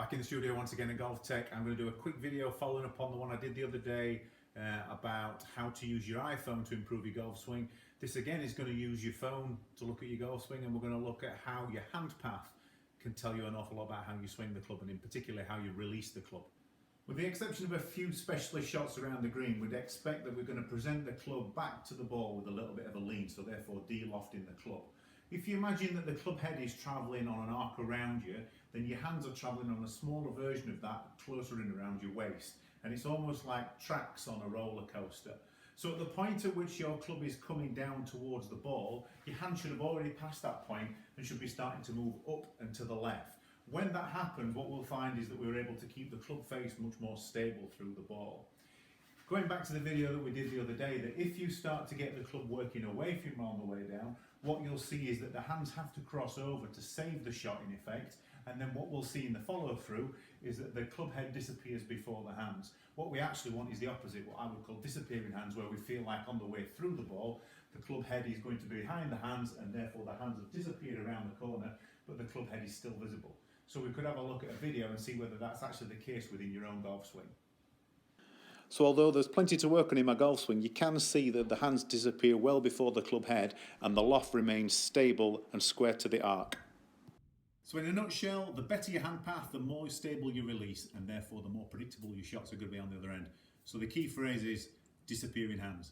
Back in the studio once again at Golf Tech. I'm going to do a quick video following up on the one I did the other day about how to use your iPhone to improve your golf swing. This again is going to use your phone to look at your golf swing, and we're going to look at how your hand path can tell you an awful lot about how you swing the club, and in particular how you release the club. With the exception of a few specialist shots around the green, we'd expect that we're going to present the club back to the ball with a little bit of a lean, so therefore de-lofting the club. If you imagine that the club head is travelling on an arc around you, then your hands are travelling on a smaller version of that, closer in around your waist. And it's almost like tracks on a roller coaster. So at the point at which your club is coming down towards the ball, your hand should have already passed that point and should be starting to move up and to the left. When that happens, what we'll find is that we're able to keep the club face much more stable through the ball. Going back to the video that we did the other day, that if you start to get the club working away from you on the way down, what you'll see is that the hands have to cross over to save the shot in effect, and then what we'll see in the follow through is that the club head disappears before the hands. What we actually want is the opposite, what I would call disappearing hands, where we feel like on the way through the ball, the club head is going to be behind the hands, and therefore the hands have disappeared around the corner, but the club head is still visible. So we could have a look at a video and see whether that's actually the case within your own golf swing. So although there's plenty to work on in my golf swing, you can see that the hands disappear well before the club head and the loft remains stable and square to the arc. So in a nutshell, the better your hand path, the more stable your release, and therefore the more predictable your shots are going to be on the other end. So the key phrase is disappearing hands.